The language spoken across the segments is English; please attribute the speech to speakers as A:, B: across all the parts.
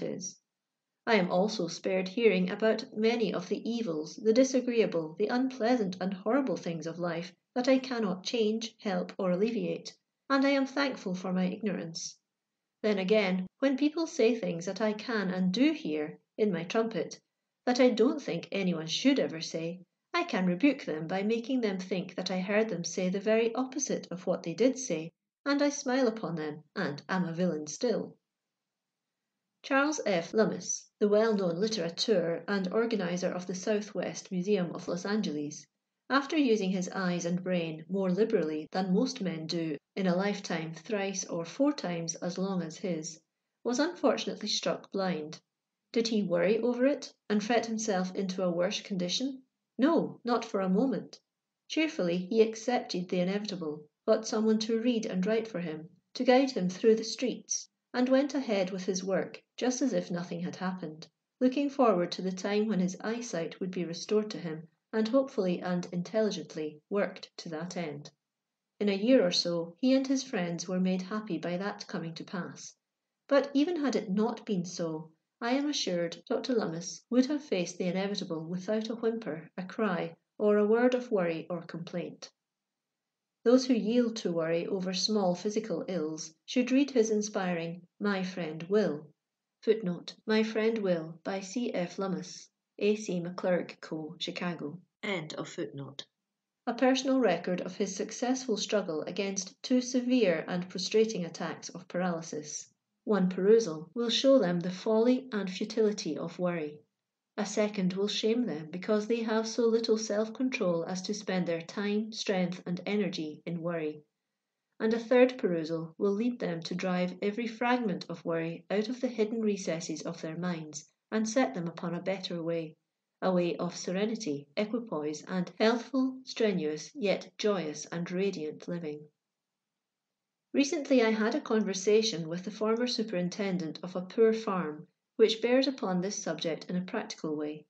A: is. I am also spared hearing about many of the evils, the disagreeable, the unpleasant and horrible things of life that I cannot change, help, or alleviate, and I am thankful for my ignorance. Then again, when people say things that I can and do hear in my trumpet that I don't think anyone should ever say, I can rebuke them by making them think that I heard them say the very opposite of what they did say, and I smile upon them and am a villain still. Charles F. Lummis, the well-known litterateur and organizer of the Southwest Museum of Los Angeles, after using his eyes and brain more liberally than most men do in a lifetime thrice or 4 times as long as his, was unfortunately struck blind. Did he worry over it and fret himself into a worse condition? No, not for a moment. Cheerfully he accepted the inevitable, got someone to read and write for him, to guide him through the streets, and went ahead with his work just as if nothing had happened, looking forward to the time when his eyesight would be restored to him, and hopefully and intelligently worked to that end. In a year or so he and his friends were made happy by that coming to pass. But even had it not been so, I am assured Dr. Lummis would have faced the inevitable without a whimper, a cry, or a word of worry or complaint. Those who yield to worry over small physical ills should read his inspiring My Friend Will. Footnote, My Friend Will by C. F. Lummis, A.C. McClurg Co., Chicago. End of footnote. A personal record of his successful struggle against 2 severe and prostrating attacks of paralysis. One perusal will show them the folly and futility of worry. A second will shame them because they have so little self-control as to spend their time, strength, and energy in worry. And a third perusal will lead them to drive every fragment of worry out of the hidden recesses of their minds and set them upon a better way, a way of serenity, equipoise, and healthful, strenuous, yet joyous and radiant living. Recently I had a conversation with the former superintendent of a poor farm which bears upon this subject in a practical way.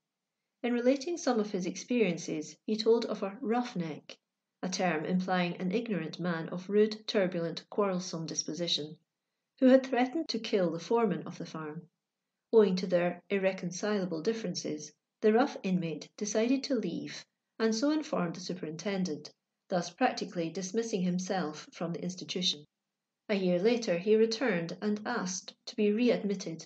A: In relating some of his experiences, he told of a roughneck, a term implying an ignorant man of rude, turbulent, quarrelsome disposition, who had threatened to kill the foreman of the farm. Owing to their irreconcilable differences, the rough inmate decided to leave, and so informed the superintendent, thus practically dismissing himself from the institution. A year later he returned and asked to be readmitted.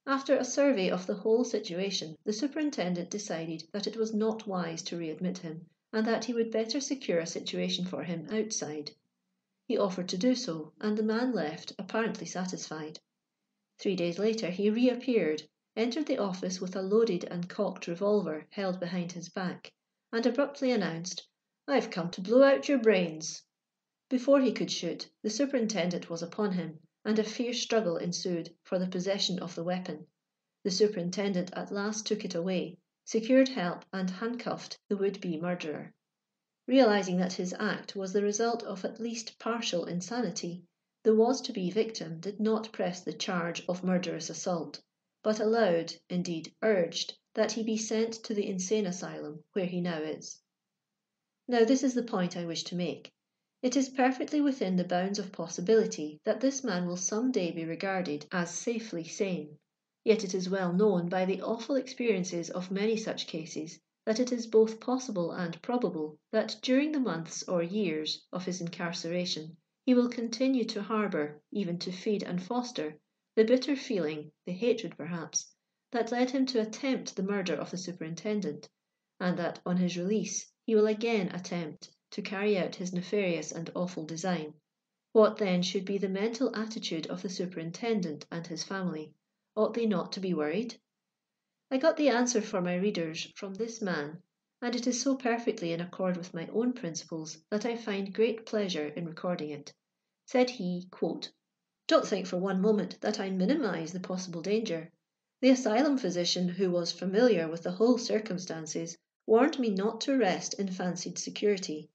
A: After a survey of the whole situation, the superintendent decided that it was not wise to readmit him, and that he would better secure a situation for him outside. He offered to do so, and the man left, apparently satisfied. 3 days later he reappeared, entered the office with a loaded and cocked revolver held behind his back, and abruptly announced, "I've come to blow out your brains." Before he could shoot, the superintendent was upon him, and a fierce struggle ensued for the possession of the weapon. The superintendent at last took it away, secured help, and handcuffed the would-be murderer. Realizing that his act was the result of at least partial insanity, the was-to-be victim did not press the charge of murderous assault, but allowed, indeed urged, that he be sent to the insane asylum, where he now is. Now this is the point I wish to make. It is perfectly within the bounds of possibility that this man will some day be regarded as safely sane. Yet it is well known by the awful experiences of many such cases that it is both possible and probable that during the months or years of his incarceration he will continue to harbour, even to feed and foster, the bitter feeling, the hatred perhaps, that led him to attempt the murder of the superintendent, and that on his release he will again attempt to carry out his nefarious and awful design. What then should be the mental attitude of the superintendent and his family? Ought they not to be worried? I got the answer for my readers from this man, and it is so perfectly in accord with my own principles that I find great pleasure in recording it. Said he, quote, "Don't think for one moment that I minimize the possible danger. The asylum physician, who was familiar with the whole circumstances, warned me not to rest in fancied security.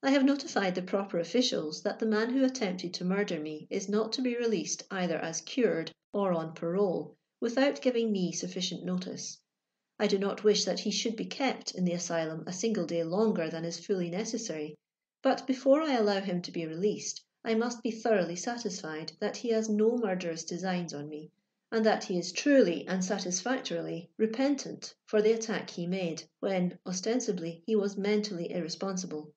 A: I have notified the proper officials that the man who attempted to murder me is not to be released either as cured or on parole, without giving me sufficient notice. I do not wish that he should be kept in the asylum a single day longer than is fully necessary, but before I allow him to be released, I must be thoroughly satisfied that he has no murderous designs on me, and that he is truly and satisfactorily repentant for the attack he made, when, ostensibly, he was mentally irresponsible.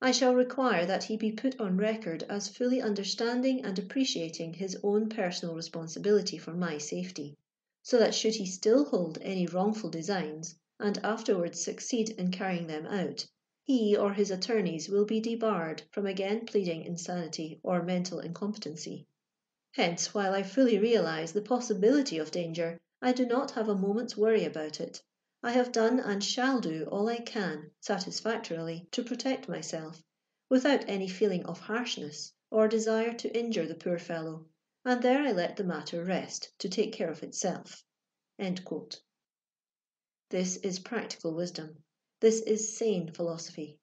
A: I shall require that he be put on record as fully understanding and appreciating his own personal responsibility for my safety, so that should he still hold any wrongful designs, and afterwards succeed in carrying them out, he or his attorneys will be debarred from again pleading insanity or mental incompetency. Hence, while I fully realize the possibility of danger, I do not have a moment's worry about it. I have done and shall do all I can satisfactorily to protect myself, without any feeling of harshness or desire to injure the poor fellow, and there I let the matter rest to take care of itself." End quote. This is practical wisdom. This is sane philosophy.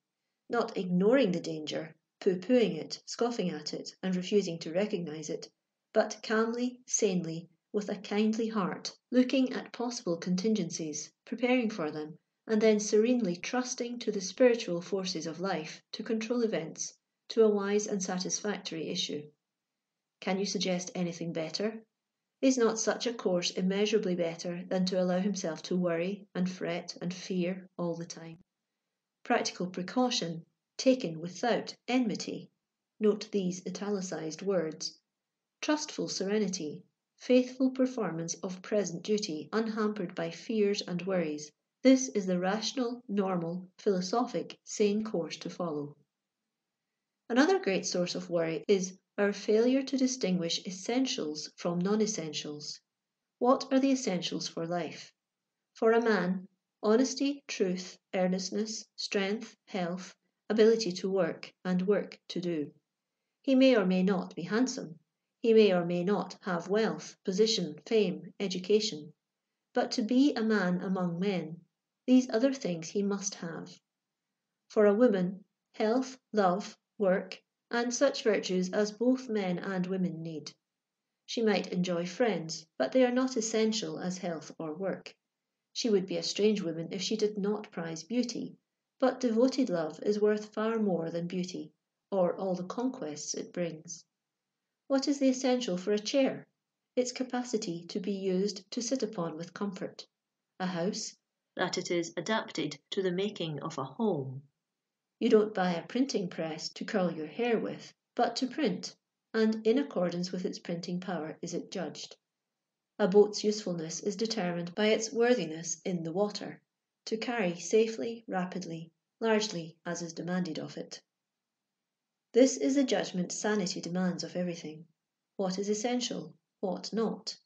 A: Not ignoring the danger, pooh-poohing it, scoffing at it, and refusing to recognize it, but calmly, sanely, with a kindly heart, looking at possible contingencies, preparing for them, and then serenely trusting to the spiritual forces of life to control events to a wise and satisfactory issue. Can you suggest anything better? Is not such a course immeasurably better than to allow himself to worry and fret and fear all the time? Practical precaution, taken without enmity. Note these italicized words. Trustful serenity, faithful performance of present duty unhampered by fears and worries. This is the rational, normal, philosophic, sane course to follow. Another great source of worry is our failure to distinguish essentials from non-essentials. What are the essentials for life? For a man, honesty, truth, earnestness, strength, health, ability to work, and work to do. He may or may not be handsome. He may or may not have wealth, position, fame, education. But to be a man among men, these other things he must have. For a woman, health, love, work, and such virtues as both men and women need. She might enjoy friends, but they are not essential as health or work. She would be a strange woman if she did not prize beauty, but devoted love is worth far more than beauty, or all the conquests it brings. What is the essential for a chair? Its capacity to be used to sit upon with comfort. A house? That it is adapted to the making of a home. You don't buy a printing press to curl your hair with, but to print, and in accordance with its printing power is it judged. A boat's usefulness is determined by its worthiness in the water, to carry safely, rapidly, largely as is demanded of it. This is the judgment sanity demands of everything. What is essential? What not?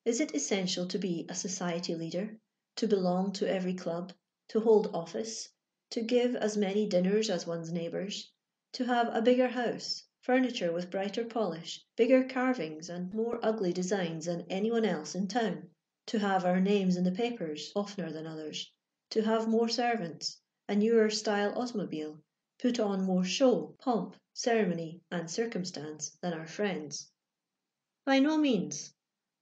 A: Is it essential to be a society leader, to belong to every club, to hold office, to give as many dinners as one's neighbours, to have a bigger house, furniture with brighter polish, bigger carvings and more ugly designs than anyone else in town, to have our names in the papers oftener than others, to have more servants, a newer style automobile, put on more show, pomp, ceremony, and circumstance than our friends? By no means.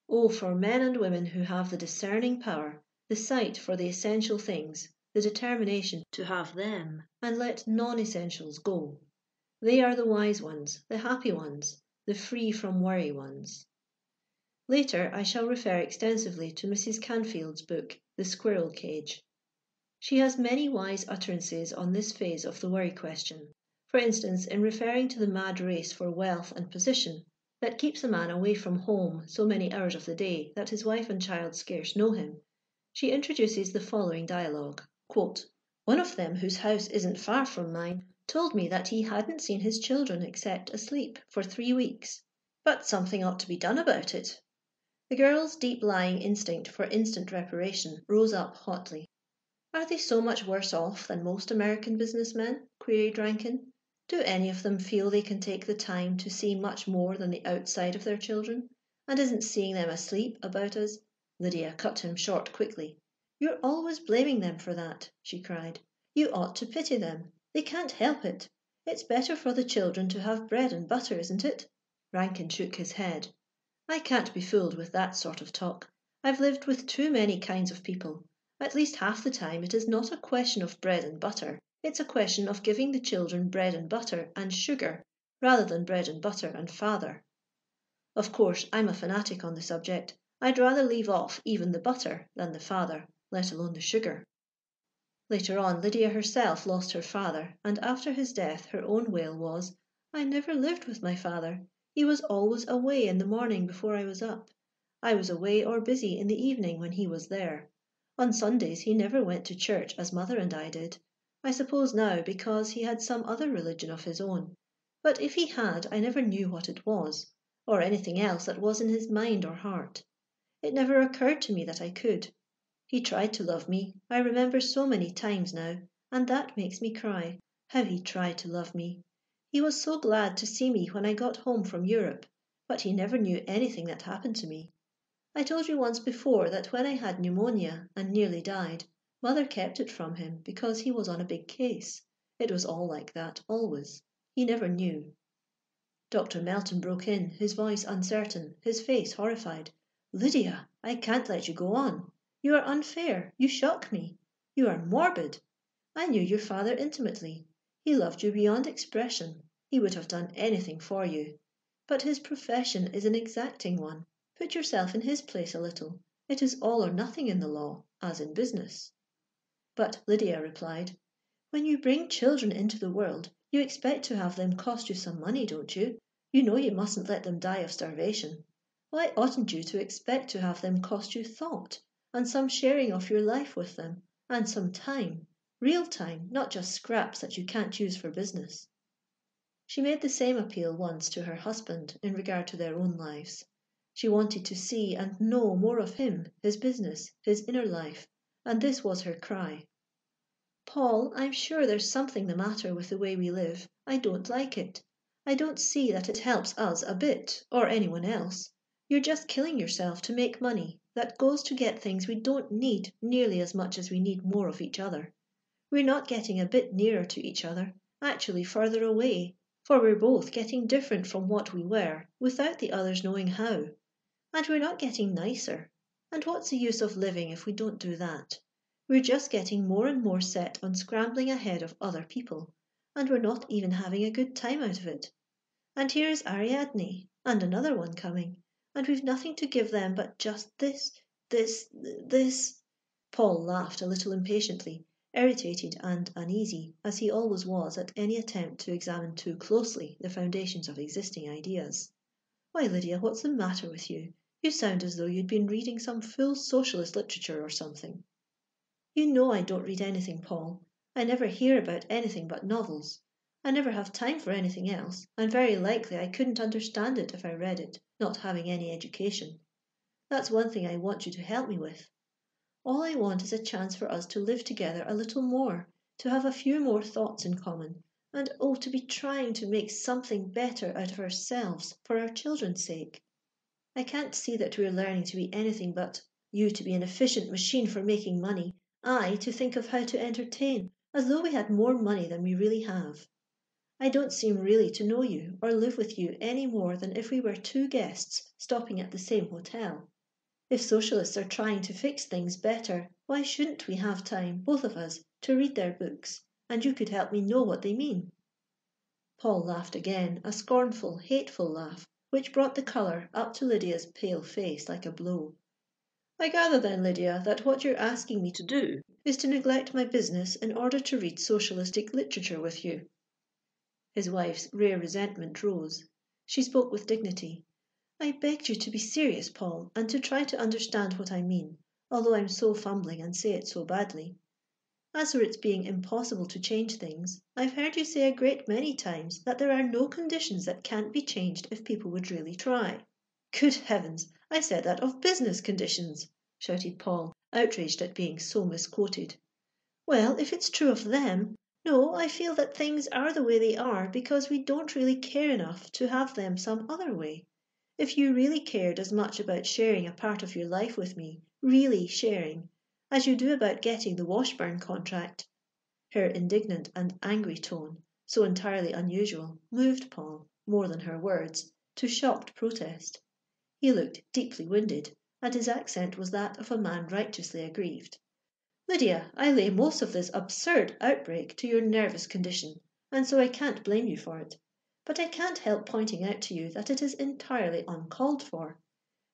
A: Oh, for men and women who have the discerning power, the sight for the essential things, the determination to have them, and let non-essentials go. They are the wise ones, the happy ones, the free from worry ones. Later I shall refer extensively to Mrs. Canfield's book, The Squirrel Cage. She has many wise utterances on this phase of the worry question. For instance, in referring to the mad race for wealth and position that keeps a man away from home so many hours of the day that his wife and child scarce know him, she introduces the following dialogue. Quote, "One of them, whose house isn't far from mine, told me that he hadn't seen his children except asleep for 3 weeks. But something ought to be done about it." The girl's deep-lying instinct for instant reparation rose up hotly. "Are they so much worse off than most American businessmen?" queried Rankin. "Do any of them feel they can take the time to see much more than the outside of their children? And isn't seeing them asleep about us—" Lydia cut him short quickly. "You're always blaming them for that," she cried. "You ought to pity them. They can't help it. It's better for the children to have bread and butter, isn't it?" Rankin shook his head. "I can't be fooled with that sort of talk. I've lived with too many kinds of people. At least half the time it is not a question of bread and butter. It's a question of giving the children bread and butter and sugar, rather than bread and butter and father. Of course, I'm a fanatic on the subject. I'd rather leave off even the butter than the father, let alone the sugar." Later on, Lydia herself lost her father, and after his death her own wail was, "I never lived with my father. He was always away in the morning before I was up. I was away or busy in the evening when he was there. On Sundays he never went to church as mother and I did. I suppose now because he had some other religion of his own. But if he had, I never knew what it was, or anything else that was in his mind or heart. It never occurred to me that I could. He tried to love me, I remember so many times now, and that makes me cry. How he tried to love me. He was so glad to see me when I got home from Europe, but he never knew anything that happened to me. I told you once before that when I had pneumonia and nearly died, mother kept it from him because he was on a big case. It was all like that, always. He never knew." Dr. Melton broke in, his voice uncertain, his face horrified. "Lydia, I can't let you go on. You are unfair. You shock me. You are morbid. I knew your father intimately. He loved you beyond expression. He would have done anything for you. But his profession is an exacting one. Put yourself in his place a little. It is all or nothing in the law, as in business." But Lydia replied, "When you bring children into the world, you expect to have them cost you some money, don't you? You know you mustn't let them die of starvation. Why oughtn't you to expect to have them cost you thought, and some sharing of your life with them, and some time, real time, not just scraps that you can't use for business?" She made the same appeal once to her husband in regard to their own lives. She wanted to see and know more of him, his business, his inner life, and this was her cry. "Paul, I'm sure there's something the matter with the way we live. I don't like it. I don't see that it helps us a bit, or anyone else. You're just killing yourself to make money that goes to get things we don't need nearly as much as we need more of each other. We're not getting a bit nearer to each other, actually further away, for we're both getting different from what we were without the others knowing how. And we're not getting nicer. And what's the use of living if we don't do that? We're just getting more and more set on scrambling ahead of other people, and we're not even having a good time out of it. And here is Ariadne, and another one coming, and we've nothing to give them but just this. Paul laughed a little impatiently, irritated and uneasy, as he always was at any attempt to examine too closely the foundations of existing ideas. "Why, Lydia, what's the matter with you? You sound as though you'd been reading some full socialist literature or something." "You know I don't read anything, Paul. I never hear about anything but novels. I never have time for anything else, and very likely I couldn't understand it if I read it, not having any education. That's one thing I want you to help me with. All I want is a chance for us to live together a little more, to have a few more thoughts in common, and oh, to be trying to make something better out of ourselves for our children's sake. I can't see that we're learning to be anything but you to be an efficient machine for making money, I to think of how to entertain, as though we had more money than we really have. I don't seem really to know you or live with you any more than if we were two guests stopping at the same hotel. If socialists are trying to fix things better, why shouldn't we have time, both of us, to read their books, and you could help me know what they mean?" Paul laughed again, a scornful, hateful laugh, which brought the colour up to Lydia's pale face like a blow. "I gather then, Lydia, that what you're asking me to do is to neglect my business in order to read socialistic literature with you." His wife's rare resentment rose. She spoke with dignity. "I begged you to be serious, Paul, and to try to understand what I mean, although I'm so fumbling and say it so badly. As for its being impossible to change things, I've heard you say a great many times that there are no conditions that can't be changed if people would really try." "Good heavens, I said that of business conditions," shouted Paul, outraged at being so misquoted. "Well, if it's true of them. No, I feel that things are the way they are because we don't really care enough to have them some other way. If you really cared as much about sharing a part of your life with me, really sharing, as you do about getting the Washburn contract." Her indignant and angry tone, so entirely unusual, moved Paul, more than her words, to shocked protest. He looked deeply wounded, and his accent was that of a man righteously aggrieved. "Lydia, I lay most of this absurd outbreak to your nervous condition, and so I can't blame you for it. But I can't help pointing out to you that it is entirely uncalled for.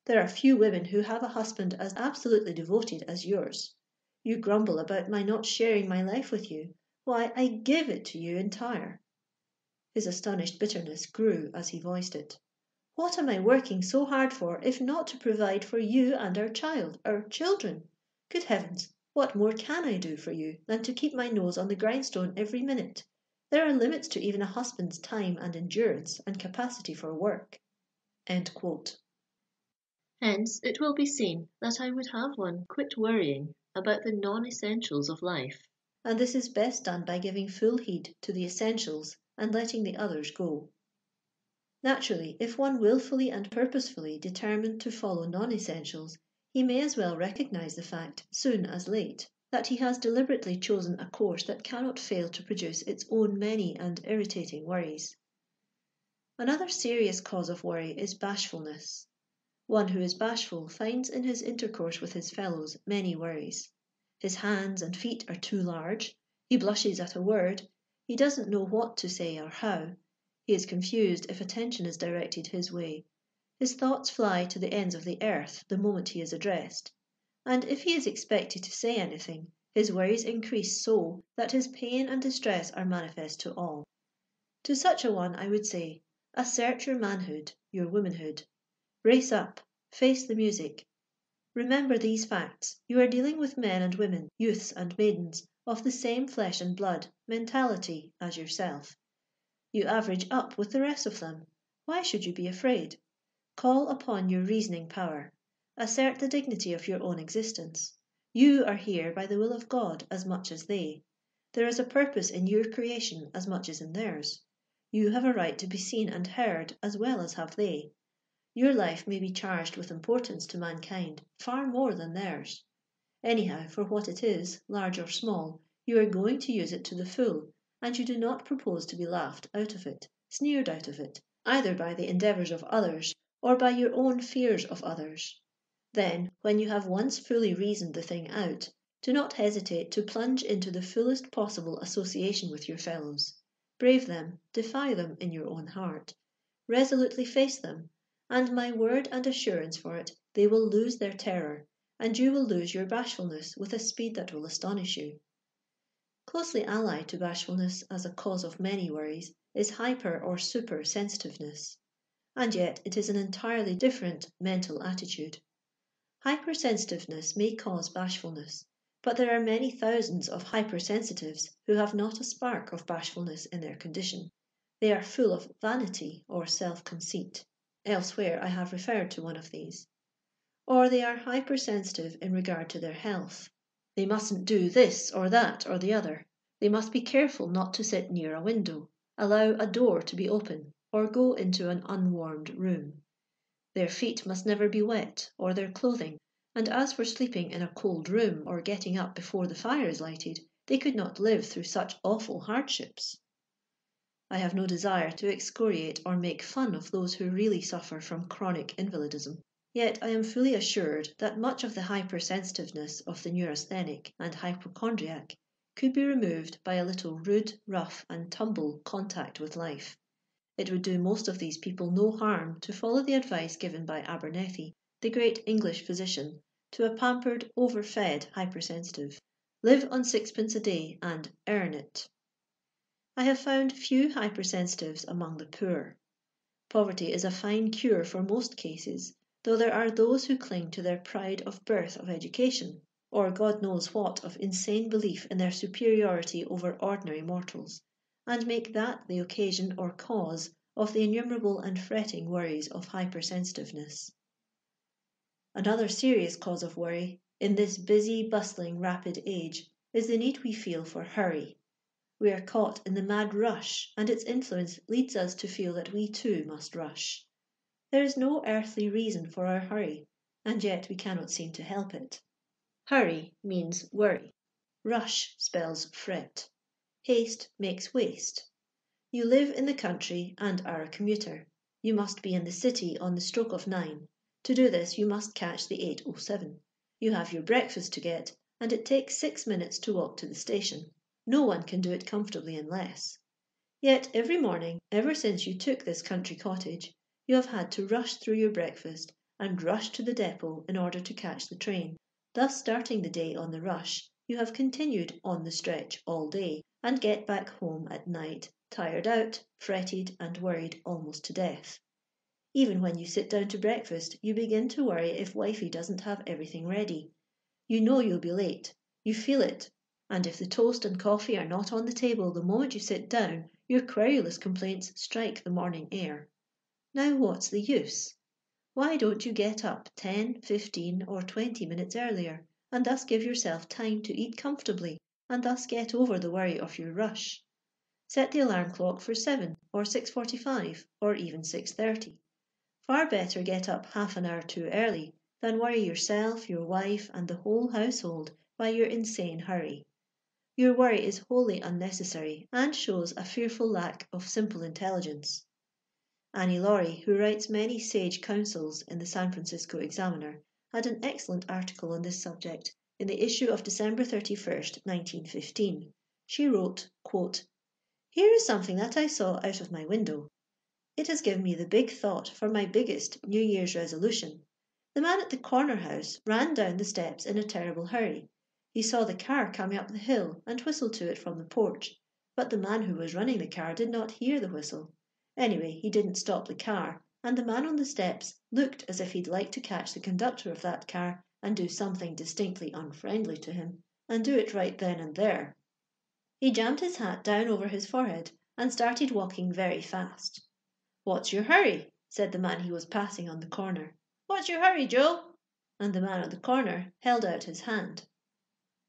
A: There are few women who have a husband as absolutely devoted as yours. You grumble about my not sharing my life with you. Why, I give it to you entire." His astonished bitterness grew as he voiced it. "What am I working so hard for if not to provide for you and our child, our children? Good heavens, what more can I do for you than to keep my nose on the grindstone every minute? There are limits to even a husband's time and endurance and capacity for work." End quote. Hence, it will be seen that I would have one quit worrying about the non-essentials of life, and this is best done by giving full heed to the essentials and letting the others go. Naturally, if one wilfully and purposefully determined to follow non-essentials, he may as well recognize the fact, soon as late, that he has deliberately chosen a course that cannot fail to produce its own many and irritating worries. Another serious cause of worry is bashfulness. One who is bashful finds in his intercourse with his fellows many worries. His hands and feet are too large, he blushes at a word, he doesn't know what to say or how, he is confused if attention is directed his way, his thoughts fly to the ends of the earth the moment he is addressed, and if he is expected to say anything, his worries increase so that his pain and distress are manifest to all. To such a one I would say, assert your manhood, your womanhood. Brace up, face the music. Remember these facts. You are dealing with men and women, youths and maidens, of the same flesh and blood, mentality as yourself. You average up with the rest of them. Why should you be afraid? Call upon your reasoning power. Assert the dignity of your own existence. You are here by the will of God as much as they. There is a purpose in your creation as much as in theirs. You have a right to be seen and heard as well as have they. Your life may be charged with importance to mankind, far more than theirs. Anyhow, for what it is, large or small, you are going to use it to the full, and you do not propose to be laughed out of it, sneered out of it, either by the endeavours of others or by your own fears of others. Then, when you have once fully reasoned the thing out, do not hesitate to plunge into the fullest possible association with your fellows. Brave them, defy them in your own heart, resolutely face them, and my word and assurance for it, they will lose their terror, and you will lose your bashfulness with a speed that will astonish you. Closely allied to bashfulness as a cause of many worries is hyper or super sensitiveness, and yet it is an entirely different mental attitude. Hypersensitiveness may cause bashfulness, but there are many thousands of hypersensitives who have not a spark of bashfulness in their condition. They are full of vanity or self-conceit. Elsewhere I have referred to one of these. Or they are hypersensitive in regard to their health. They mustn't do this or that or the other. They must be careful not to sit near a window, allow a door to be open, or go into an unwarmed room. Their feet must never be wet, or their clothing, and as for sleeping in a cold room or getting up before the fire is lighted, they could not live through such awful hardships. I have no desire to excoriate or make fun of those who really suffer from chronic invalidism. Yet I am fully assured that much of the hypersensitiveness of the neurasthenic and hypochondriac could be removed by a little rude, rough and tumble contact with life. It would do most of these people no harm to follow the advice given by Abernethy, the great English physician, to a pampered, overfed hypersensitive. Live on sixpence a day and earn it. I have found few hypersensitives among the poor. Poverty is a fine cure for most cases, though there are those who cling to their pride of birth of education, or God knows what of insane belief in their superiority over ordinary mortals, and make that the occasion or cause of the innumerable and fretting worries of hypersensitiveness. Another serious cause of worry in this busy, bustling, rapid age is the need we feel for hurry. We are caught in the mad rush, and its influence leads us to feel that we too must rush. There is no earthly reason for our hurry, and yet we cannot seem to help it. Hurry means worry. Rush spells fret. Haste makes waste. You live in the country and are a commuter. You must be in the city on the stroke of 9. To do this you must catch the 8:07. You have your breakfast to get, and it takes 6 minutes to walk to the station. No one can do it comfortably in less. Yet every morning, ever since you took this country cottage, you have had to rush through your breakfast and rush to the depot in order to catch the train. Thus starting the day on the rush, you have continued on the stretch all day and get back home at night, tired out, fretted and worried almost to death. Even when you sit down to breakfast, you begin to worry if wifey doesn't have everything ready. You know you'll be late. You feel it. And if the toast and coffee are not on the table the moment you sit down, your querulous complaints strike the morning air. Now what's the use? Why don't you get up 10, 15 or 20 minutes earlier, and thus give yourself time to eat comfortably, and thus get over the worry of your rush? Set the alarm clock for 7 or 6:45 or even 6:30. Far better get up half an hour too early than worry yourself, your wife and the whole household by your insane hurry. Your worry is wholly unnecessary and shows a fearful lack of simple intelligence. Annie Laurie, who writes many sage counsels in the San Francisco Examiner, had an excellent article on this subject in the issue of December 31st, 1915. She wrote, quote, "Here is something that I saw out of my window. It has given me the big thought for my biggest New Year's resolution. The man at the corner house ran down the steps in a terrible hurry. He saw the car coming up the hill and whistled to it from the porch, but the man who was running the car did not hear the whistle. Anyway, he didn't stop the car, and the man on the steps looked as if he'd like to catch the conductor of that car and do something distinctly unfriendly to him, and do it right then and there. He jammed his hat down over his forehead and started walking very fast. 'What's your hurry?' said the man he was passing on the corner. 'What's your hurry, Joe?' And the man at the corner held out his hand.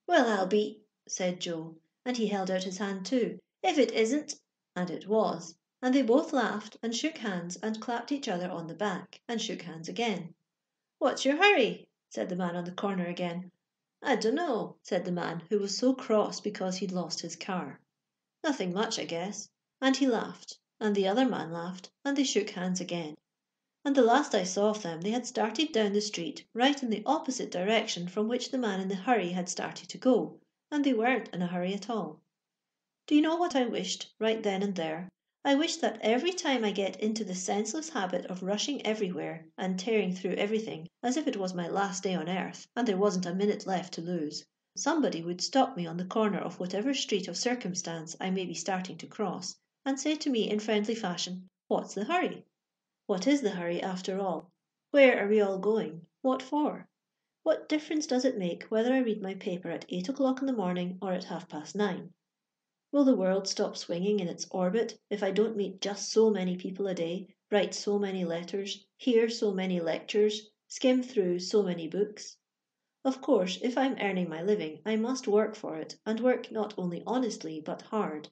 A: 'Well, I'll be,' said Joe, and he held out his hand too, 'if it isn't,' and it was, and they both laughed and shook hands and clapped each other on the back and shook hands again. 'What's your hurry?' said the man on the corner again. 'I dunno,' said the man who was so cross because he'd lost his car. 'Nothing much, I guess,' and he laughed, and the other man laughed, and they shook hands again. And the last I saw of them they had started down the street right in the opposite direction from which the man in the hurry had started to go, and they weren't in a hurry at all. Do you know what I wished right then and there? I wished that every time I get into the senseless habit of rushing everywhere and tearing through everything as if it was my last day on earth and there wasn't a minute left to lose, somebody would stop me on the corner of whatever street of circumstance I may be starting to cross and say to me in friendly fashion, 'What's the hurry?' What is the hurry after all? Where are we all going? What for? What difference does it make whether I read my paper at 8 o'clock in the morning or at 9:30? Will the world stop swinging in its orbit if I don't meet just so many people a day, write so many letters, hear so many lectures, skim through so many books? Of course, if I'm earning my living, I must work for it, and work not only honestly but hard.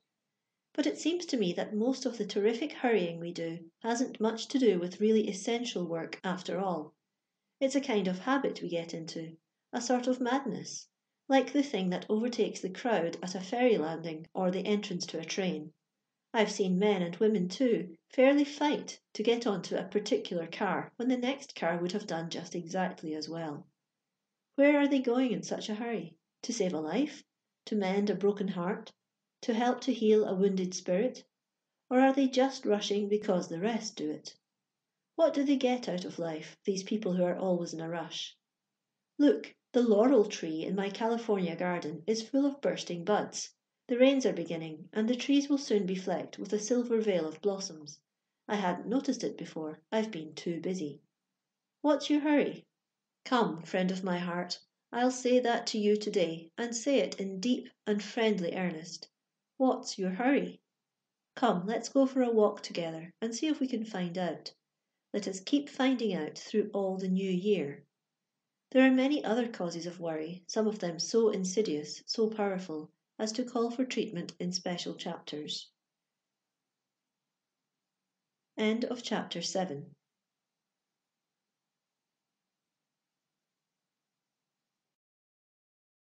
A: But it seems to me that most of the terrific hurrying we do hasn't much to do with really essential work after all. It's a kind of habit we get into, a sort of madness, like the thing that overtakes the crowd at a ferry landing or the entrance to a train. I've seen men and women too fairly fight to get onto a particular car when the next car would have done just exactly as well. Where are they going in such a hurry? To save a life? To mend a broken heart? To help to heal a wounded spirit? Or are they just rushing because the rest do it? What do they get out of life, these people who are always in a rush? Look, the laurel tree in my California garden is full of bursting buds. The rains are beginning, and the trees will soon be flecked with a silver veil of blossoms. I hadn't noticed it before, I've been too busy. What's your hurry? Come, friend of my heart, I'll say that to you today, and say it in deep and friendly earnest. What's your hurry? Come, let's go for a walk together and see if we can find out. Let us keep finding out through all the new year. There are many other causes of worry, some of them so insidious, so powerful, as to call for treatment in special chapters. End of chapter 7.